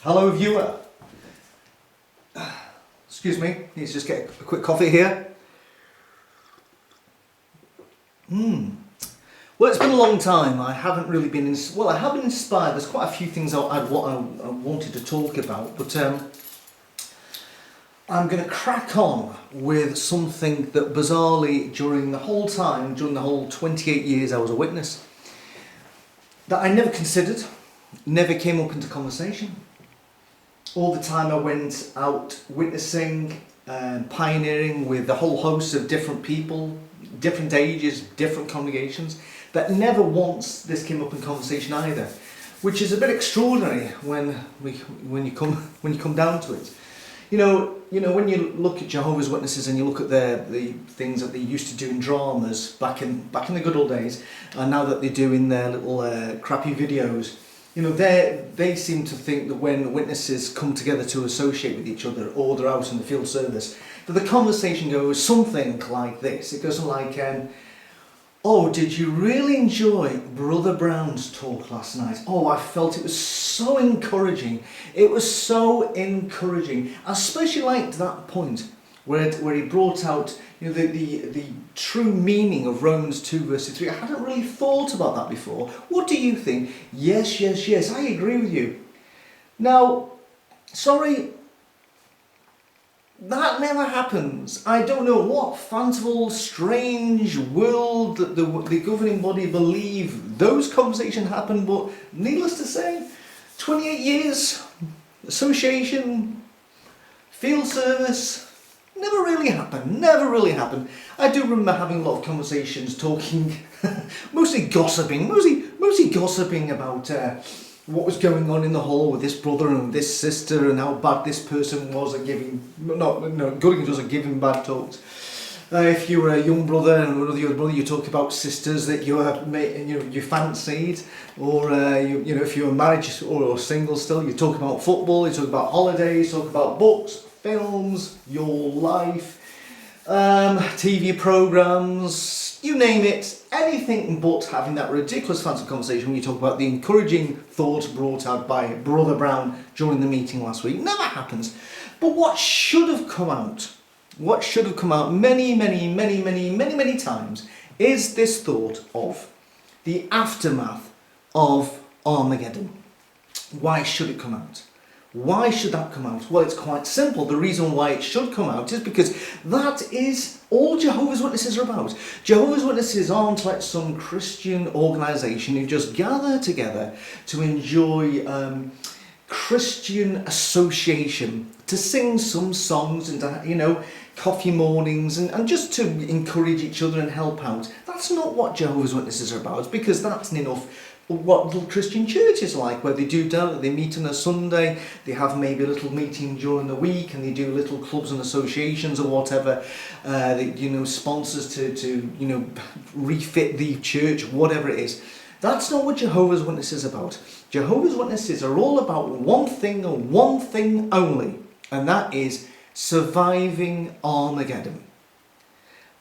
Hello viewer. Excuse me, let's just get a quick coffee here. Well, it's been a long time. I haven't really been, I have been inspired. There's quite a few things I wanted to talk about, but I'm going to crack on with something that bizarrely during the whole 28 years I was a witness, that I never considered, never came up into conversation. All the time I went out witnessing and pioneering with a whole host of different people, different ages, different congregations, that never once this came up in conversation either, which is a bit extraordinary when you come down to it. You know when you look at Jehovah's Witnesses and you look at the things that they used to do in dramas back in the good old days, and now that they do in their little crappy videos. They seem to think that when witnesses come together to associate with each other, or they're out in the field service, that the conversation goes something like this. It goes like, oh, did you really enjoy Brother Brown's talk last night? Oh, I felt it was so encouraging. It was so encouraging. I especially liked that point where he brought out the true meaning of Romans 2 verse 3. I hadn't really thought about that before. What do you think? Yes, I agree with you. Now, sorry, that never happens. I don't know what fanciful, strange world that the governing body believe those conversations happen, but needless to say, 28 years, association, field service, never really happened. I do remember having a lot of conversations, talking, mostly gossiping about what was going on in the hall with this brother and this sister, and how bad this person was at giving, Goodings was at giving bad talks. If you were a young brother and another young brother, you talk about sisters that you fancied, or if you were married or single still, you talk about football, you talk about holidays, you talk about books, films, your life, TV programs, you name it, anything but having that ridiculous fancy conversation when you talk about the encouraging thoughts brought out by Brother Brown during the meeting last week. Never happens. But what should have come out many times is this thought of the aftermath of Armageddon. Why should it come out? Why should that come out? Well, it's quite simple. The reason why it should come out is because that is all Jehovah's Witnesses are about. Jehovah's Witnesses aren't like some Christian organisation who just gather together to enjoy Christian association, to sing some songs and to, coffee mornings and just to encourage each other and help out. That's not what Jehovah's Witnesses are about, because that's enough what little Christian church is like, where they meet on a Sunday, they have maybe a little meeting during the week, and they do little clubs and associations or whatever, sponsors to refit the church, whatever it is. That's not what Jehovah's Witnesses is about. Jehovah's Witnesses are all about one thing and one thing only, and that is surviving Armageddon.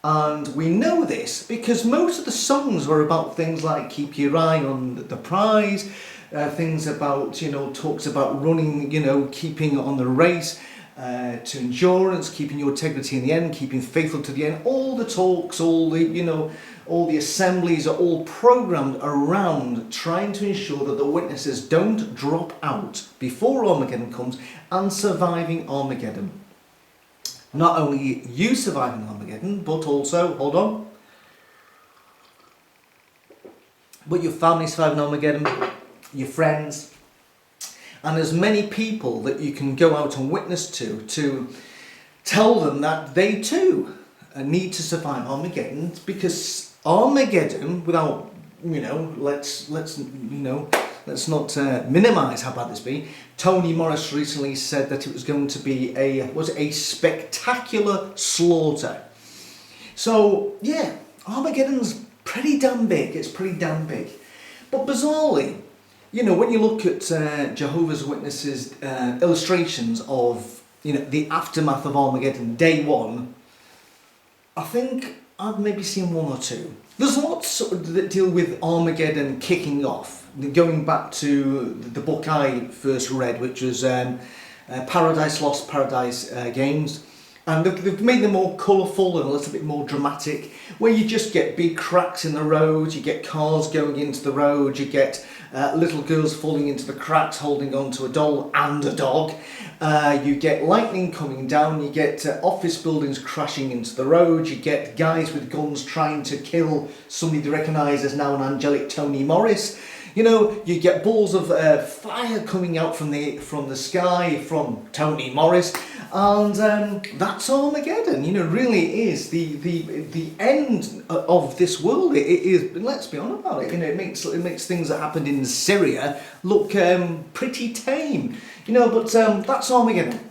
And we know this because most of the songs were about things like keep your eye on the prize, things about, talks about running, keeping on the race, to endurance, keeping your integrity in the end, keeping faithful to the end. All the talks, all the assemblies are all programmed around trying to ensure that the witnesses don't drop out before Armageddon comes, and surviving Armageddon. Not only you surviving Armageddon, but also, but your family surviving Armageddon, your friends, and as many people that you can go out and witness to tell them that they too need to survive Armageddon, because Armageddon, without, let's not minimise how bad this be. Tony Morris recently said that it was going to be a spectacular slaughter. So yeah, Armageddon's pretty damn big. It's pretty damn big. But bizarrely, when you look at Jehovah's Witnesses illustrations of the aftermath of Armageddon, day one, I think I've maybe seen one or two. There's lots that deal with Armageddon kicking off, going back to the book I first read, which was Paradise Lost, Paradise Games. And they've made them more colourful and a little bit more dramatic, where you just get big cracks in the road, you get cars going into the road, you get little girls falling into the cracks holding onto a doll and a dog, you get lightning coming down, you get office buildings crashing into the road, you get guys with guns trying to kill somebody they recognise as now an angelic Tony Morris. You know, you get balls of fire coming out from the sky from Tony Morris, and that's Armageddon. You know, really is the end of this world. It is. Let's be honest about it. You know, it makes things that happened in Syria look pretty tame. You know, but that's Armageddon.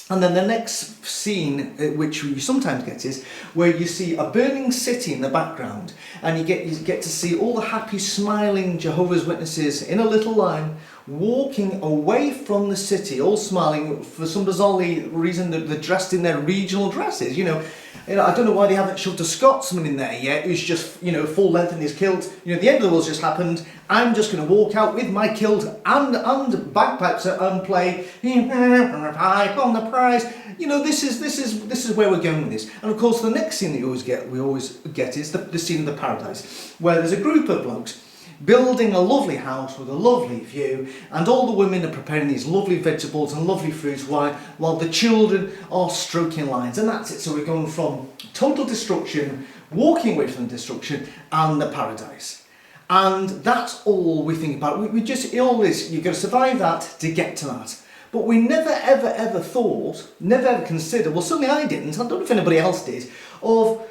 And then the next scene, which you sometimes get, is where you see a burning city in the background, and you get to see all the happy, smiling Jehovah's Witnesses in a little line, walking away from the city, all smiling. For some bizarre reason, they're dressed in their regional dresses. You know, I don't know why they haven't shoved a Scotsman in there yet, who's just, full length in his kilt. You know, the end of the world's just happened. I'm just going to walk out with my kilt and bagpipes and play pipe on the prize. You know, this is where we're going with this. And of course, the next scene that we always get is the scene of the paradise, where there's a group of blokes building a lovely house with a lovely view, and all the women are preparing these lovely vegetables and lovely fruits while the children are stroking lines. And that's it. So we're going from total destruction, walking away from destruction, and the paradise. And that's all we think about. We just, always, you've got to survive that to get to that. But we never, ever thought, never ever considered, well, certainly I didn't, I don't know if anybody else did, of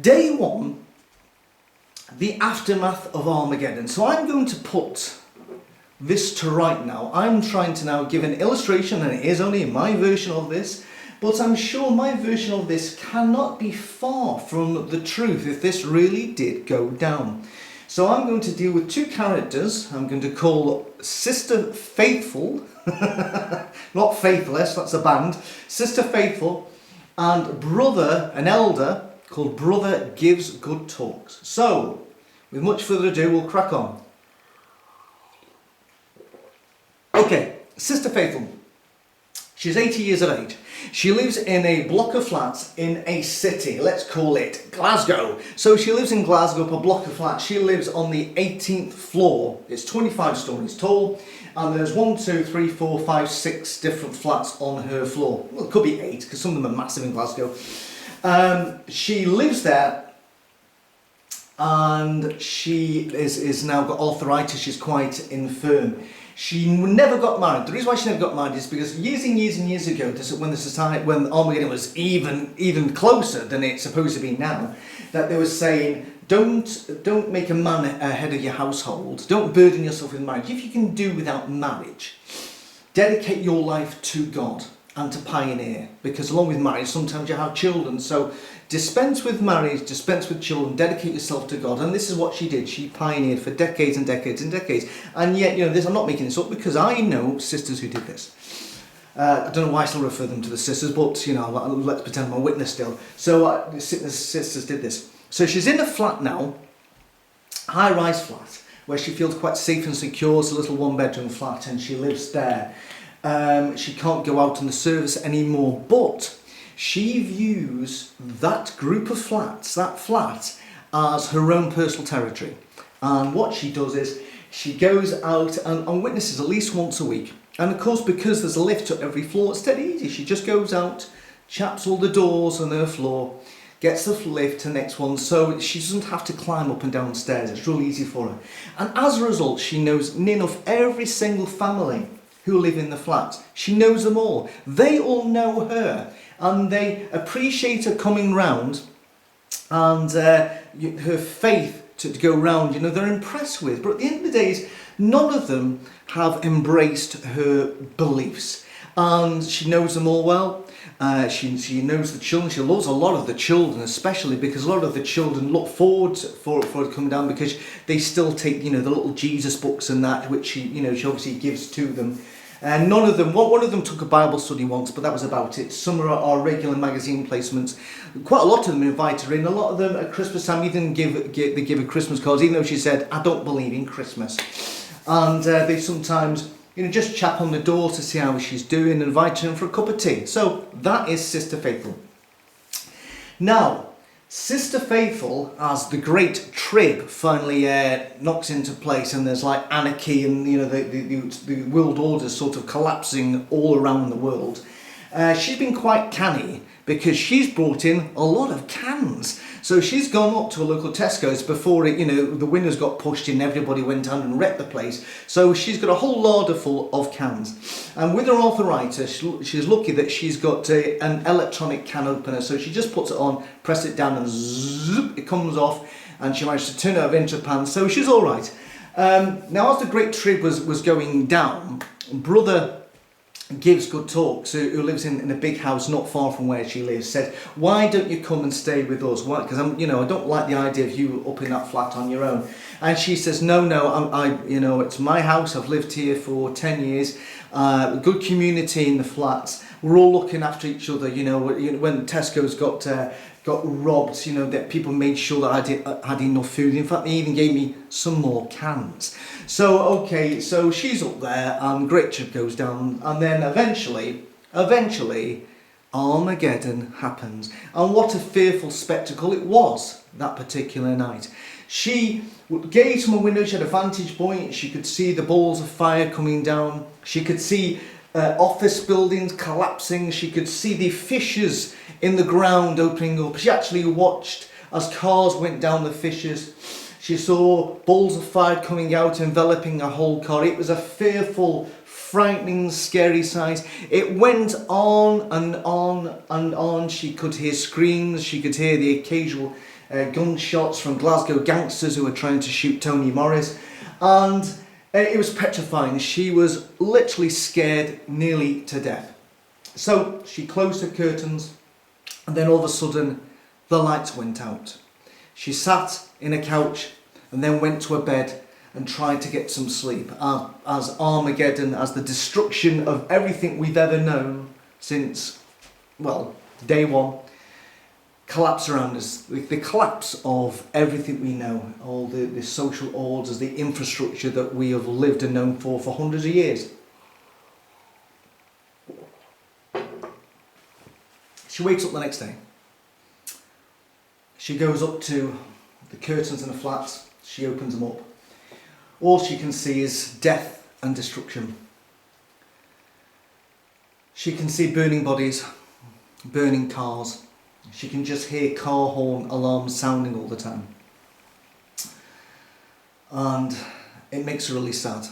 day one, the aftermath of Armageddon. So I'm going to put this to right now. I'm trying to now give an illustration, and it is only my version of this, but I'm sure my version of this cannot be far from the truth if this really did go down. So I'm going to deal with two characters. I'm going to call Sister Faithful, not Faithless, that's a band, Sister Faithful, and brother, an elder, called Brother Gives Good Talks. So, with much further ado, we'll crack on. Okay, Sister Faithful. She's 80 years of age. She lives in a block of flats in a city. Let's call it Glasgow. So she lives in Glasgow, a block of flats. She lives on the 18th floor. It's 25 stories tall. And there's 1, 2, 3, 4, 5, 6 different flats on her floor. Well, it could be 8, because some of them are massive in Glasgow. She lives there, and she is now got arthritis. She's quite infirm. She never got married. The reason why she never got married is because years and years ago, when Armageddon was even closer than it's supposed to be now, that they were saying, don't make a man ahead of your household. Don't burden yourself with marriage. If you can do without marriage, dedicate your life to God and to pioneer, because along with marriage sometimes you have children. So dispense with marriage, dispense with children, dedicate yourself to God. And this is what she did. She pioneered for decades and decades and decades. And yet, I'm not making this up, because I know sisters who did this. I don't know why I still refer them to the sisters, but let's pretend I'm a witness still. So the sisters did this. So she's in a flat now, high-rise flat, where she feels quite safe and secure. It's a little one-bedroom flat, and she lives there. She can't go out on the service anymore, but she views that group of flats, that flat, as her own personal territory. And what she does is she goes out and witnesses at least once a week. And of course, because there's a lift to every floor, it's dead easy. She just goes out, chaps all the doors on her floor, gets the lift to the next one, so she doesn't have to climb up and down stairs. It's really easy for her. And as a result, she knows near enough every single family who live in the flat. She knows them all. They all know her, and they appreciate her coming round, and her faith to go round, they're impressed with. But at the end of the day, none of them have embraced her beliefs, and she knows them all well. She knows the children. She loves a lot of the children, especially because a lot of the children look forward for it to come down, because they still take the little Jesus books and that, which she obviously gives to them. And none of them, one of them took a Bible study once, but that was about it. Some are regular magazine placements. Quite a lot of them invited her in. A lot of them at Christmas time even they give her Christmas cards, even though she said, I don't believe in Christmas. And they sometimes, just chap on the door to see how she's doing and invite her in for a cup of tea. So that is Sister Faithful. Now, Sister Faithful, as the Great Trib finally knocks into place and there's like anarchy and the world order sort of collapsing all around the world, she's been quite canny because she's brought in a lot of cans. So she's gone up to a local Tesco's before the winners got pushed in, everybody went down and wrecked the place. So she's got a whole larder full of cans. And with her arthritis, she's lucky that she's got an electronic can opener. So she just puts it on, press it down and zoop, it comes off, and she managed to turn it over into a pan. So she's all right. Now, as the Great Trib was going down, Brother gives good talks, who lives in a big house not far from where she lives, said, why don't you come and stay with us? Why? Because I don't like the idea of you up in that flat on your own. And she says, no, it's my house. I've lived here for 10 years. Good community in the flats. We're all looking after each other. When Tesco's got robbed, that people made sure that I had enough food. In fact, they even gave me some more cans. So, okay, so she's up there and Great Trib goes down, and then eventually, Armageddon happens. And what a fearful spectacle it was that particular night. She gazed from a window, she had a vantage point, she could see the balls of fire coming down, she could see office buildings collapsing, she could see the fissures in the ground opening up. She actually watched as cars went down the fissures. She saw balls of fire coming out, enveloping a whole car. It was a fearful, frightening, scary sight. It went on and on and on. She could hear screams. She could hear the occasional gunshots from Glasgow gangsters who were trying to shoot Tony Morris. And it was petrifying. She was literally scared nearly to death. So she closed her curtains, and then all of a sudden the lights went out. She sat in a couch and then went to her bed and tried to get some sleep as Armageddon, as the destruction of everything we've ever known since, day one, collapsed around us. The collapse of everything we know, all the social orders, the infrastructure that we have lived and known for hundreds of years. She wakes up the next day. She goes up to the curtains in the flat, she opens them up. All she can see is death and destruction. She can see burning bodies, burning cars. She can just hear car horn alarms sounding all the time. And it makes her really sad.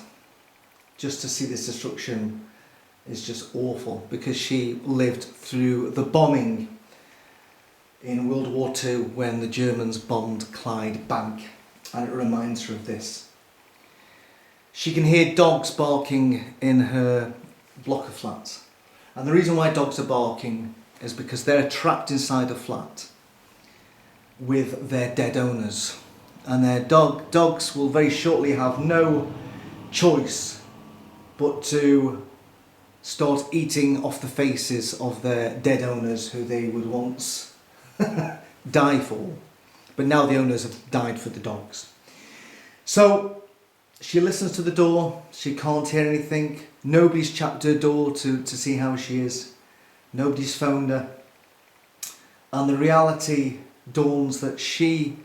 Just to see this destruction is just awful, because she lived through the bombing in World War II when the Germans bombed Clyde Bank, and it reminds her of this. She can hear dogs barking in her block of flats, and the reason why dogs are barking is because they're trapped inside a flat with their dead owners, and their dogs will very shortly have no choice but to start eating off the faces of their dead owners who they would once die for, but now the owners have died for the dogs. So she listens to the door, she can't hear anything, nobody's chapped her door to see how she is, nobody's phoned her, and the reality dawns that she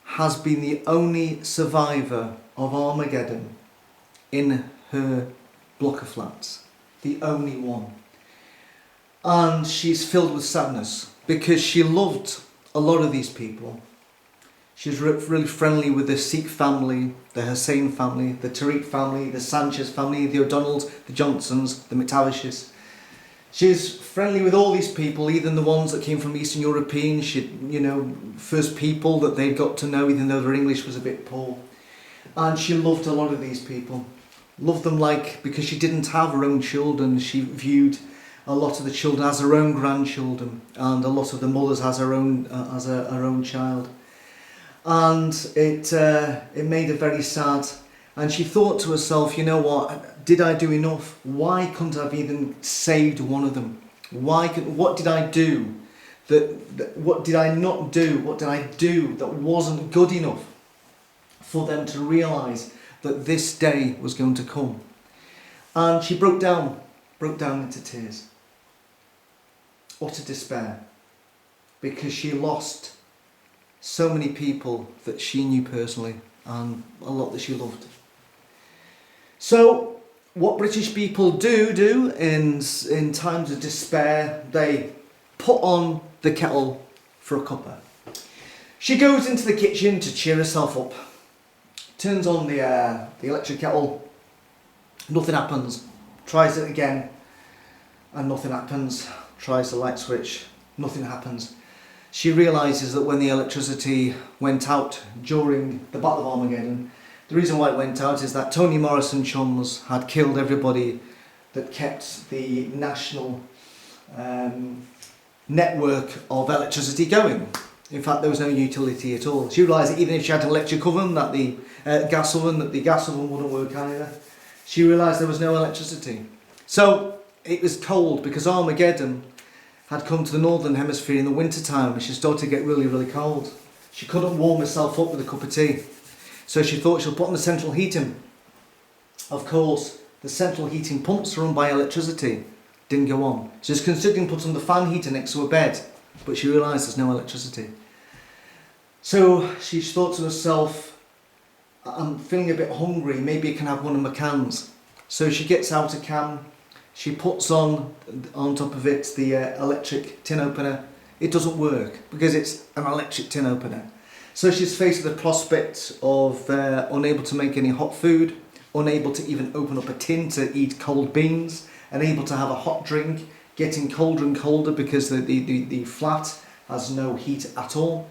has been the only survivor of Armageddon in her block of flats, the only one. And she's filled with sadness because she loved a lot of these people. She's really friendly with the Sikh family, the Hussein family, the Tariq family, the Sanchez family, the O'Donnells, the Johnsons, the McTavishes. She's friendly with all these people, even the ones that came from Eastern European, first people that they got to know, even though their English was a bit poor. And she loved a lot of these people. Loved them because she didn't have her own children, she viewed a lot of the children as her own grandchildren, and a lot of the mothers as her own child. And it made her very sad. And she thought to herself, you know what, did I do enough? Why couldn't I have even saved one of them? What did I do? What did I not do? What did I do that wasn't good enough for them to realise that this day was going to come? And she broke down into tears. Utter despair. Because she lost so many people that she knew personally and a lot that she loved. So what British people do in times of despair, they put on the kettle for a cuppa. She goes into the kitchen to cheer herself up, turns on the electric kettle, nothing happens, tries it again and nothing happens, tries the light switch, nothing happens. She realises that when the electricity went out during the Battle of Armageddon, the reason why it went out is that Tony Morris and chums had killed everybody that kept the national network of electricity going. In fact, there was no utility at all. She realised that even if she had an electric oven, that the gas oven wouldn't work either. She realised there was no electricity. So it was cold because Armageddon had come to the northern hemisphere in the winter time and she started to get really, really cold. She couldn't warm herself up with a cup of tea. So she thought she'll put on the central heating. Of course, the central heating pumps run by electricity didn't go on. She was considering putting the fan heater next to her bed, but she realised there's no electricity. So she thought to herself, I'm feeling a bit hungry, maybe I can have one of my cans. So she gets out a can, she puts on top of it the electric tin opener. It doesn't work because it's an electric tin opener. So she's faced with the prospect of unable to make any hot food, unable to even open up a tin to eat cold beans, unable to have a hot drink, getting colder and colder because the flat has no heat at all.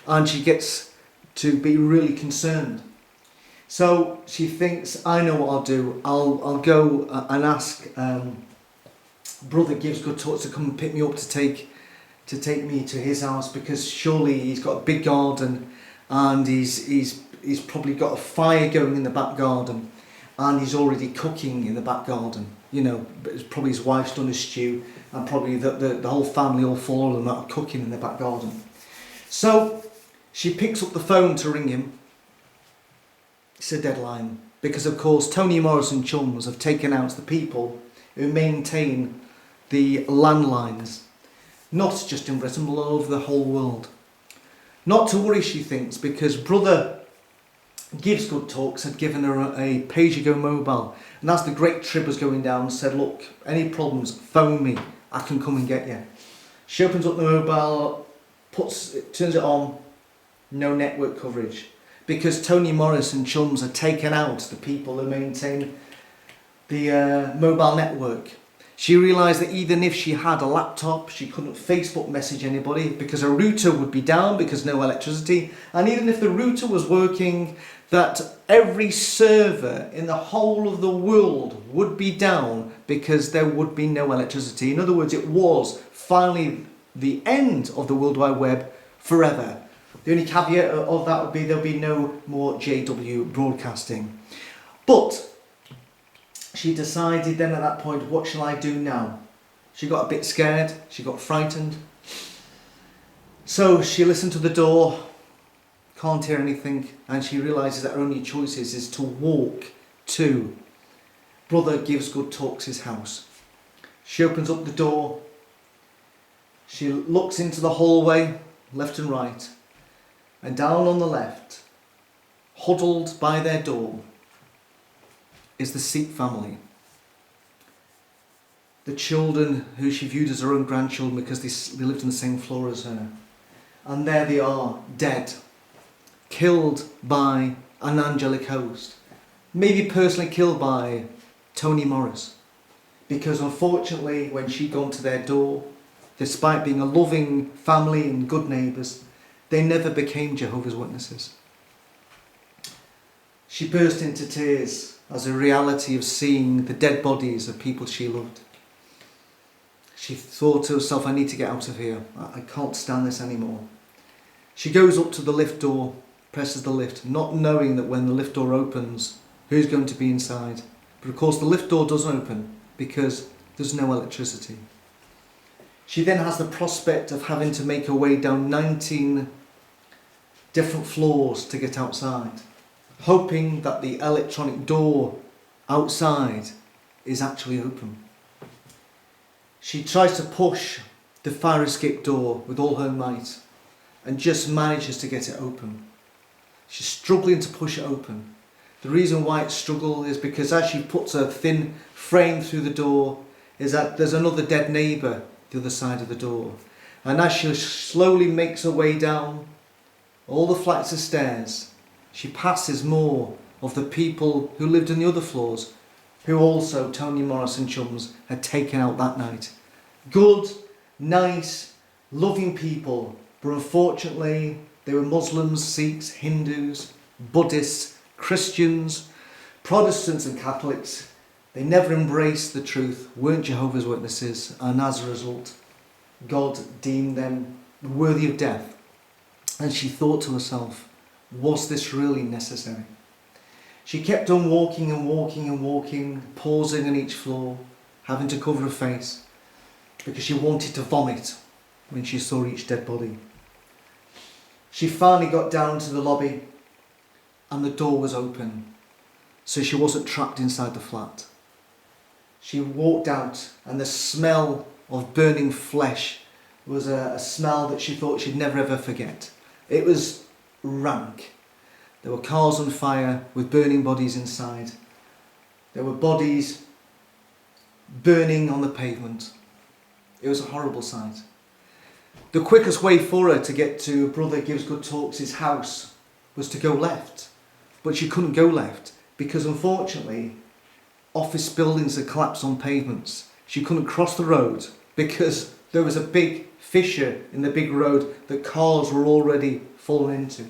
And she gets to be really concerned. So she thinks, I know what I'll do. I'll go and ask Brother Gives Good Talks to come and pick me up to take me to his house, because surely he's got a big garden and he's probably got a fire going in the back garden and he's already cooking in the back garden. You know, probably his wife's done a stew and probably the whole family, all four of them, are cooking in the back garden. So she picks up the phone to ring him. It's a deadline because, of course, Tony Morris and chums have taken out the people who maintain the landlines, not just in Britain but all over the whole world. Not to worry, she thinks, because Brother Gives Good Talks had given her a pay-as-you-go mobile, and as the Great Trib was going down, said, look, any problems, phone me, I can come and get you. She opens up the mobile, turns it on, no network coverage, because Tony Morris and chums had taken out the people who maintain the mobile network. She realised that even if she had a laptop, she couldn't Facebook message anybody because her router would be down because no electricity. And even if the router was working, that every server in the whole of the world would be down because there would be no electricity. In other words, it was finally the end of the World Wide Web forever. The only caveat of that would be there'll be no more JW broadcasting. But she decided then at that point, what shall I do now? She got a bit scared, she got frightened. So she listened to the door, can't hear anything, and she realises that her only choice is to walk to Brother Gives Good Talks' house. She opens up the door, she looks into the hallway, left and right, and down on the left, huddled by their door, is the Sikh family. The children who she viewed as her own grandchildren because they lived on the same floor as her. And there they are, dead, killed by an angelic host. Maybe personally killed by Tony Morris. Because unfortunately, when she'd gone to their door, despite being a loving family and good neighbours, they never became Jehovah's Witnesses. She burst into tears as a reality of seeing the dead bodies of people she loved. She thought to herself, I need to get out of here. I can't stand this anymore. She goes up to the lift door, presses the lift, not knowing that when the lift door opens, who's going to be inside. But of course the lift door doesn't open because there's no electricity. She then has the prospect of having to make her way down 19 different floors to get outside, hoping that the electronic door outside is actually open. She tries to push the fire escape door with all her might and just manages to get it open. She's struggling to push it open. The reason why it's struggle is because as she puts her thin frame through the door is that there's another dead neighbour the other side of the door. And as she slowly makes her way down all the flights of stairs, she passes more of the people who lived on the other floors, who also Tony Morris and chums had taken out that night. Good, nice, loving people, but unfortunately they were Muslims, Sikhs, Hindus, Buddhists, Christians, Protestants and Catholics. They never embraced the truth, weren't Jehovah's Witnesses, and as a result, God deemed them worthy of death. And she thought to herself, was this really necessary? She kept on walking and walking and walking, pausing on each floor, having to cover her face, because she wanted to vomit when she saw each dead body. She finally got down to the lobby and the door was open, so she wasn't trapped inside the flat. She walked out and the smell of burning flesh was a smell that she thought she'd never ever forget. It was rank. There were cars on fire with burning bodies inside. There were bodies burning on the pavement. It was a horrible sight. The quickest way for her to get to Brother Gives Good Talks' house was to go left. But she couldn't go left because unfortunately office buildings had collapsed on pavements. She couldn't cross the road because there was a big fissure in the big road that cars were already fallen into.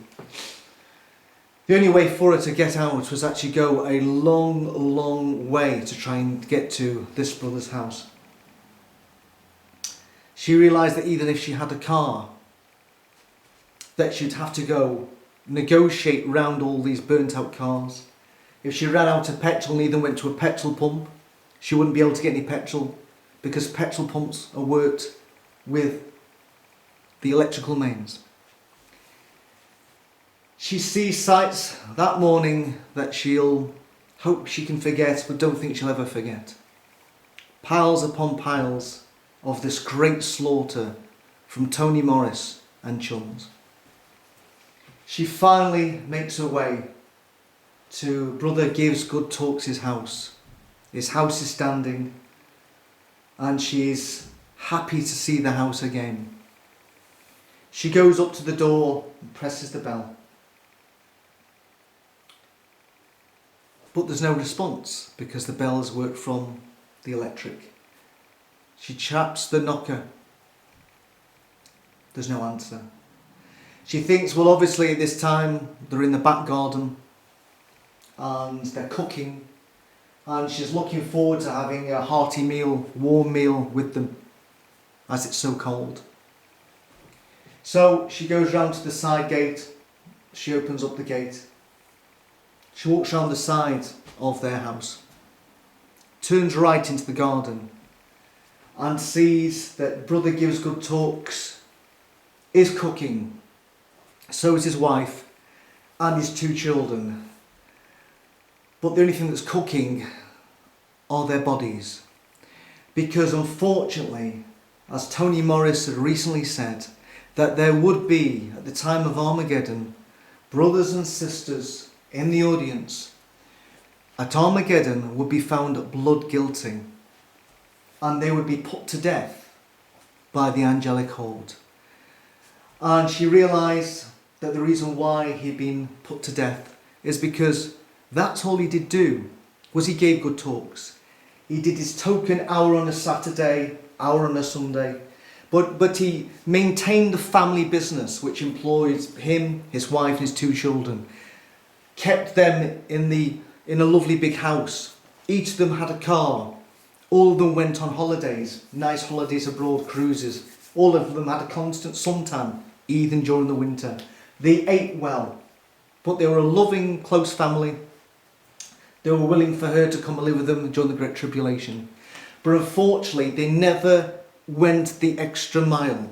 The only way for her to get out was actually go a long, long way to try and get to this brother's house. She realised that even if she had a car, that she'd have to go negotiate round all these burnt out cars. If she ran out of petrol and even went to a petrol pump, she wouldn't be able to get any petrol because petrol pumps are worked with the electrical mains. She sees sights that morning that she'll hope she can forget, but don't think she'll ever forget. Piles upon piles of this great slaughter from Tony Morris and chums. She finally makes her way to Brother Gives Good Talks' house. His house is standing and she is happy to see the house again. She goes up to the door and presses the bell. But there's no response because the bell has worked from the electric. She taps the knocker. There's no answer. She thinks, well, obviously at this time they're in the back garden and they're cooking and she's looking forward to having a hearty meal, warm meal with them as it's so cold. So she goes round to the side gate, she opens up the gate, she walks round the side of their house, turns right into the garden and sees that Brother Gives Good Talks is cooking. So is his wife and his 2 children. But the only thing that's cooking are their bodies. Because unfortunately, as Tony Morris had recently said, that there would be, at the time of Armageddon, brothers and sisters in the audience at Armageddon would be found blood guilty. And they would be put to death by the angelic horde. And she realised that the reason why he'd been put to death is because that's all he did do, was he gave good talks. He did his token hour on a Saturday, hour on a Sunday, but he maintained the family business which employed him, his wife and his 2 children, kept them in a lovely big house. Each of them had a car. All of them went on holidays, nice holidays abroad, cruises. All of them had a constant suntan, even during the winter. They ate well, but they were a loving, close family. They were willing for her to come and live with them during the Great Tribulation. But unfortunately, they never went the extra mile.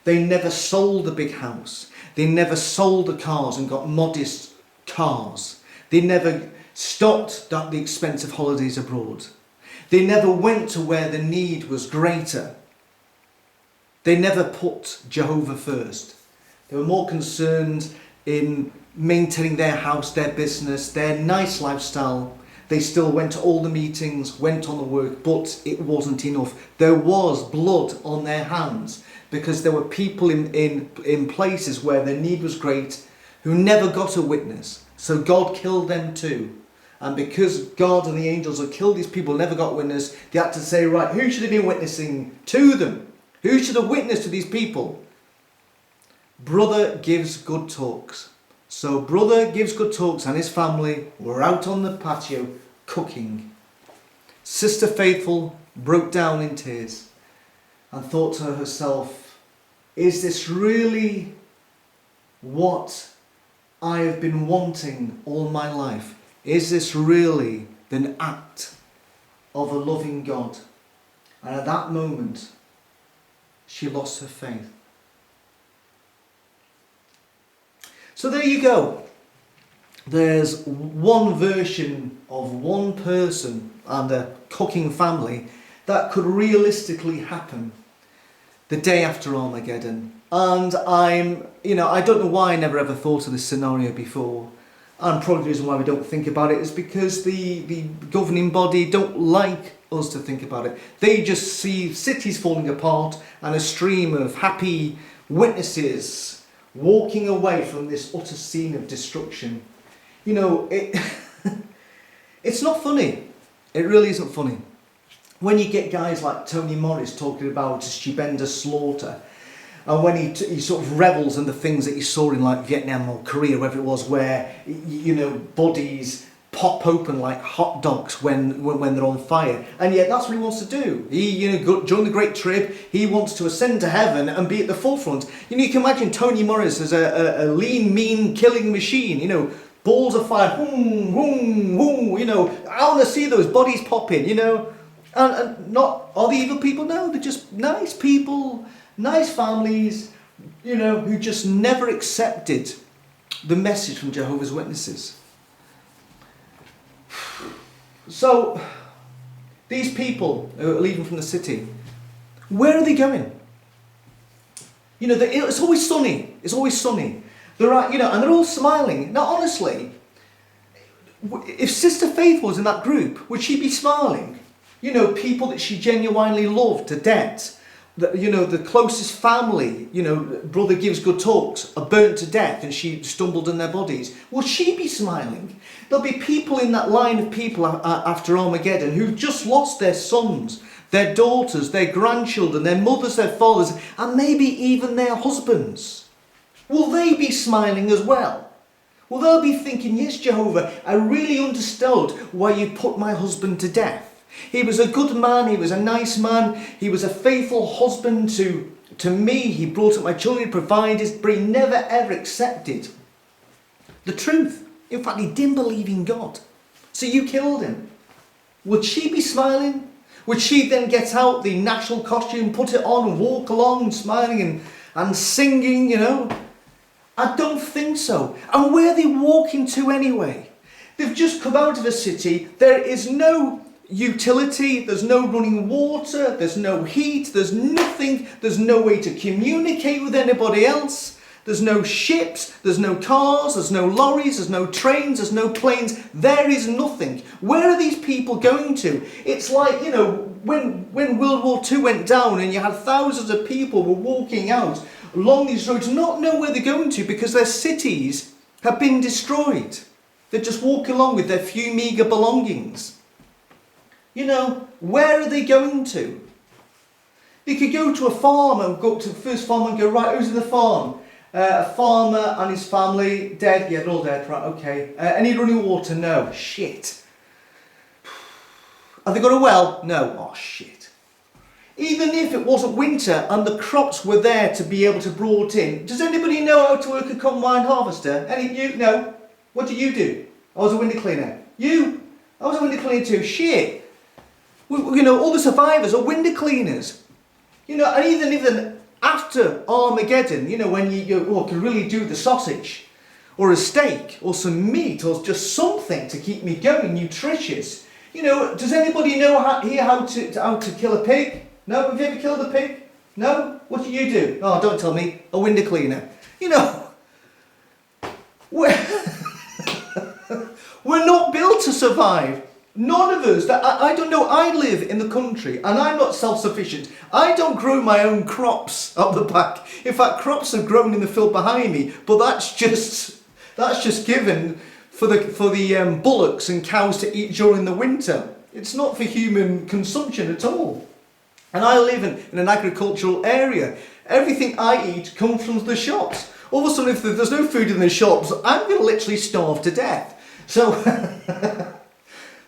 They never sold the big house. They never sold the cars and got modest cars. They never stopped at the expense of holidays abroad. They never went to where the need was greater. They never put Jehovah first. They were more concerned in maintaining their house, their business, their nice lifestyle. They still went to all the meetings, went on the work, but it wasn't enough. There was blood on their hands because there were people in places where the need was great who never got a witness. So God killed them too. And because God and the angels had killed these people, never got witness, they had to say, right, who should have been witnessing to them? Who should have witnessed to these people? Brother gives good talks. So Brother gives good talks and his family were out on the patio cooking. Sister Faithful broke down in tears and thought to herself, is this really what I have been wanting all my life? Is this really an act of a loving God? And at that moment, she lost her faith. So there you go. There's one version of one person and a cooking family that could realistically happen the day after Armageddon. And I don't know why I never ever thought of this scenario before. And probably the reason why we don't think about it is because the governing body don't like us to think about it. They just see cities falling apart and a stream of happy witnesses walking away from this utter scene of destruction. It's not funny. It really isn't funny. When you get guys like Tony Morris talking about a stupendous slaughter, and when he sort of revels in the things that he saw in like Vietnam or Korea, wherever it was, where bodies pop open like hot dogs when they're on fire, and yet that's what he wants to do. During the Great Trib, he wants to ascend to heaven and be at the forefront. You can imagine Tony Morris as a lean, mean killing machine. Balls of fire, boom, boom, boom. I want to see those bodies popping. And not all the evil people. No, they're just nice people. Nice families, who just never accepted the message from Jehovah's Witnesses. So, these people who are leaving from the city, where are they going? It's always sunny. It's always sunny. They're and they're all smiling. Now, honestly, if Sister Faith was in that group, would she be smiling? People that she genuinely loved to death. The closest family, Brother gives good talks, are burnt to death and she stumbled in their bodies. Will she be smiling? There'll be people in that line of people after Armageddon who've just lost their sons, their daughters, their grandchildren, their mothers, their fathers, and maybe even their husbands. Will they be smiling as well? Will they be thinking, yes, Jehovah, I really understood why you put my husband to death. He was a good man, he was a nice man, he was a faithful husband to me, he brought up my children, he provided, but he never ever accepted the truth. In fact, he didn't believe in God. So you killed him. Would she be smiling? Would she then get out the national costume, put it on and walk along smiling and singing, I don't think so. And where are they walking to anyway? They've just come out of a city, there is no utility, there's no running water, there's no heat, there's nothing, there's no way to communicate with anybody else, there's no ships, there's no cars, there's no lorries, there's no trains, there's no planes, there is nothing. Where are these people going to? It's like, when World War II went down and you had thousands of people were walking out along these roads, not know where they're going to because their cities have been destroyed. They're just walking along with their few meagre belongings. Where are they going to? They could go to a farm and go up to the first farm and go, right, who's in the farm? A farmer and his family, dead. Yeah, they're all dead, right, okay. Any running water? No. Shit. Have they got a well? No. Oh, shit. Even if it wasn't winter and the crops were there to be able to brought in, does anybody know how to work a combine harvester? You? No. What do you do? I was a window cleaner. You? I was a window cleaner too. Shit. You know, all the survivors are window cleaners. You know, and even after Armageddon, you know, when you can really do the sausage, or a steak, or some meat, or just something to keep me going, nutritious. You know, does anybody know how to kill a pig? No? Have you ever killed a pig? No? What do you do? Oh, don't tell me. A window cleaner. You know, we're not built to survive. None of us. I don't know. I live in the country and I'm not self-sufficient. I don't grow my own crops up the back. In fact, crops are grown in the field behind me, but that's just given for the bullocks and cows to eat during the winter. It's not for human consumption at all. And I live in an agricultural area. Everything I eat comes from the shops. All of a sudden, if there's no food in the shops, I'm going to literally starve to death. So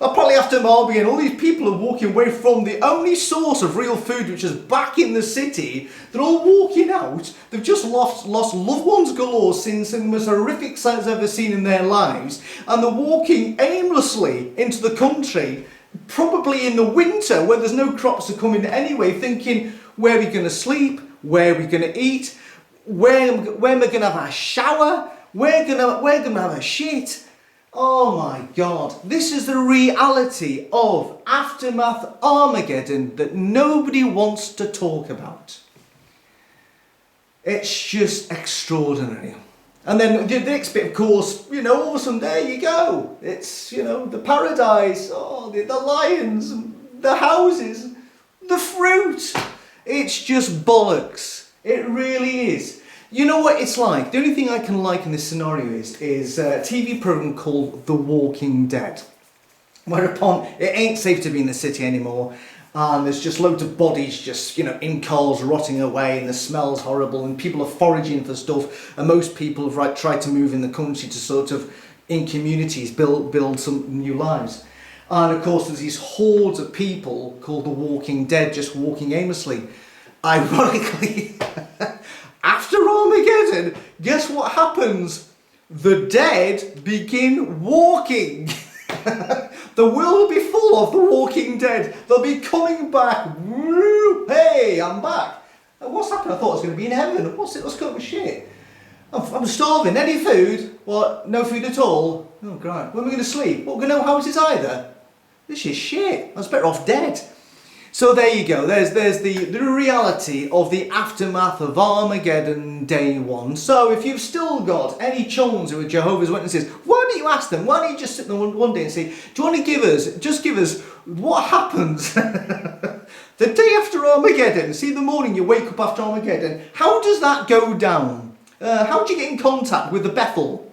I'll probably have to mob and all these people are walking away from the only source of real food, which is back in the city. They're all walking out. They've just lost loved ones galore, seen some of the most horrific sights they've ever seen in their lives. And they're walking aimlessly into the country, probably in the winter where there's no crops to come in anyway, thinking, where are we going to sleep? Where are we going to eat? Where am I going to have a shower? Where going to have a shit? Oh my God, this is the reality of aftermath Armageddon that nobody wants to talk about. It's just extraordinary. And then the next bit, of course, you know, all of a sudden, there you go. It's, you know, the paradise, the lions, the houses, the fruit. It's just bollocks. It really is. You know what it's like? The only thing I can like in this scenario is a TV program called The Walking Dead. Whereupon it ain't safe to be in the city anymore. And there's just loads of bodies just, you know, in cars rotting away, and the smell's horrible, and people are foraging for stuff, and most people have tried to move in the country to sort of, in communities, build some new lives. And of course there's these hordes of people called the Walking Dead just walking aimlessly. Ironically, after Armageddon, guess what happens? The dead begin walking. The world will be full of the Walking Dead. They'll be coming back. Woo, hey, I'm back. What's happened? I thought I was going to be in heaven. What's going on? Shit. I'm starving. Any food? What? No food at all? Oh, great. When are we going to sleep? Well, we're going to no houses either. This is shit. I was better off dead. So there you go. There's the reality of the aftermath of Armageddon Day 1. So if you've still got any chums with Jehovah's Witnesses, why don't you ask them? Why don't you just sit there one day and say, do you want to give us what happens the day after Armageddon? See, in the morning you wake up after Armageddon. How does that go down? How do you get in contact with the Bethel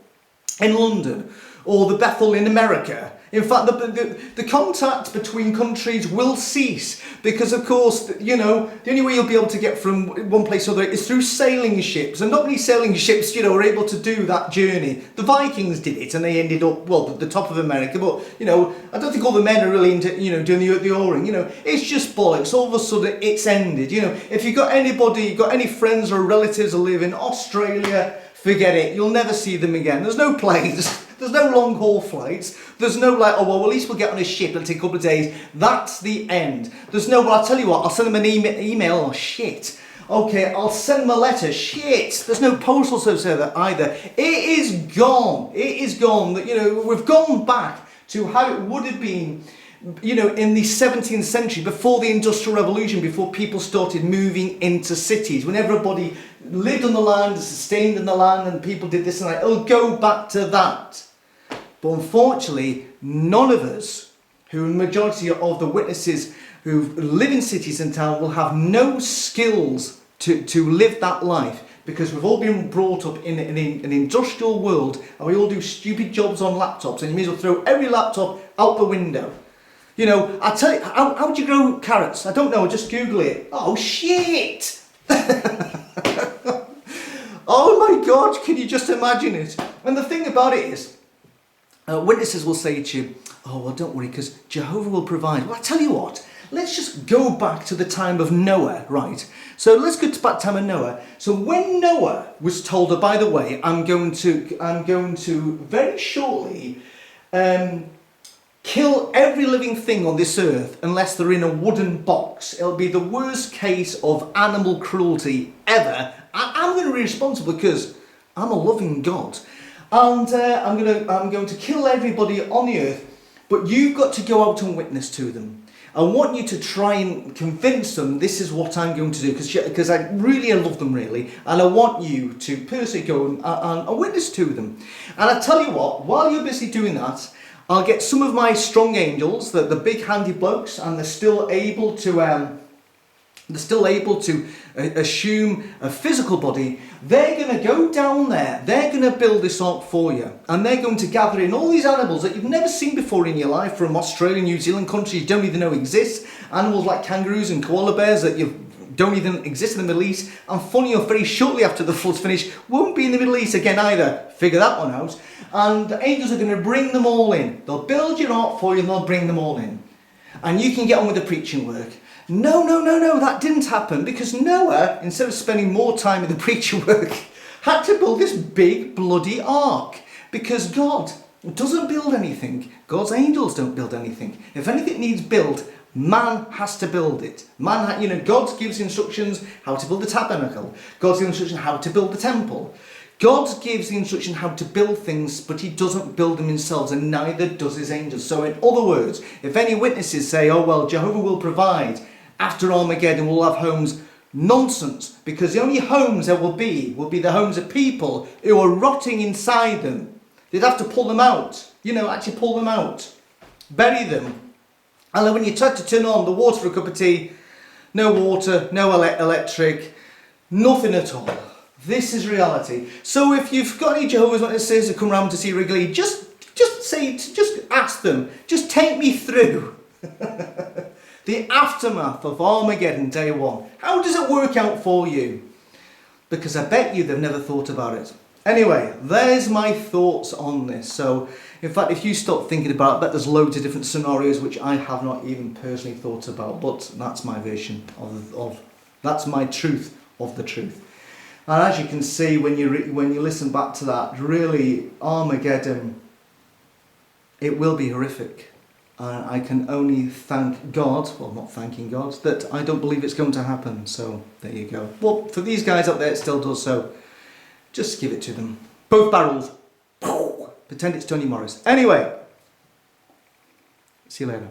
in London or the Bethel in America? In fact, the contact between countries will cease because, of course, you know, the only way you'll be able to get from one place to another is through sailing ships. And not many sailing ships, you know, are able to do that journey. The Vikings did it and they ended up, well, at the top of America. But, you know, I don't think all the men are really into, you know, doing the oaring. You know, it's just bollocks. All of a sudden, it's ended. You know, if you've got any friends or relatives who live in Australia, forget it. You'll never see them again. There's no planes. There's no long haul flights. There's no like, oh well, at least we'll get on a ship. It'll take a couple of days. That's the end. There's no, well, I'll tell you what, I'll send them an email. Oh shit. Okay, I'll send them a letter. Shit. There's no postal service either. It is gone. It is gone. You know, we've gone back to how it would have been, you know, in the 17th century, before the Industrial Revolution, before people started moving into cities, when everybody lived on the land, sustained in the land, and people did this and that. It'll go back to that. But unfortunately, none of us, who the majority of the witnesses who live in cities and towns, will have no skills to live that life, because we've all been brought up in an industrial world, and we all do stupid jobs on laptops, and you may as well throw every laptop out the window. You know, I tell you, how do you grow carrots? I don't know, just Google it. Oh shit! Oh my God, can you just imagine it? And the thing about it is, witnesses will say to you, oh, well, don't worry, because Jehovah will provide. Well, I tell you what, let's just go back to the time of Noah, right? So let's go to back to the time of Noah. So when Noah was told, oh, by the way, I'm going to very shortly kill every living thing on this earth unless they're in a wooden box. It'll be the worst case of animal cruelty ever. I'm going to be responsible because I'm a loving God. And I'm going to kill everybody on the earth, but you've got to go out and witness to them. I want you to try and convince them this is what I'm going to do, because I really love them, really, and I want you to personally go and witness to them. And I tell you what, while you're busy doing that, I'll get some of my strong angels, the big handy blokes, and they're still able to assume a physical body. They're going to go down there, they're going to build this ark for you, and they're going to gather in all these animals that you've never seen before in your life, from Australia, New Zealand, countries you don't even know exist, animals like kangaroos and koala bears that you don't even exist in the Middle East, and funny enough, very shortly after the flood's finished, won't be in the Middle East again either. Figure that one out. And the angels are going to bring them all in. They'll build your ark for you and they'll bring them all in. And you can get on with the preaching work. No, that didn't happen, because Noah, instead of spending more time in the preacher work, had to build this big bloody ark. Because God doesn't build anything. God's angels don't build anything. If anything needs built, man has to build it. God gives instructions how to build the tabernacle. God gives instructions how to build the temple. God gives the instruction how to build things, but he doesn't build them himself, and neither does his angels. So in other words, if any witnesses say, oh well, Jehovah will provide, after Armageddon we'll have homes, nonsense, because the only homes there will be the homes of people who are rotting inside them. They'd have to pull them out, actually pull them out, bury them. And then when you try to turn on the water for a cup of tea, no water, no electric, nothing at all. This is reality. So if you've got any Jehovah's Witnesses who come around to see regularly, just ask them, just take me through the aftermath of Armageddon day one. How does it work out for you? Because I bet you they've never thought about it. Anyway, there's my thoughts on this. So, in fact, if you start thinking about it, I bet there's loads of different scenarios which I have not even personally thought about, but that's my version that's my truth of the truth. And as you can see, when you listen back to that, really, Armageddon, it will be horrific. And I can only thank God, well, not thanking God, that I don't believe it's going to happen. So there you go. Well, for these guys up there, it still does. So just give it to them. Both barrels. Pretend it's Tony Morris. Anyway, see you later.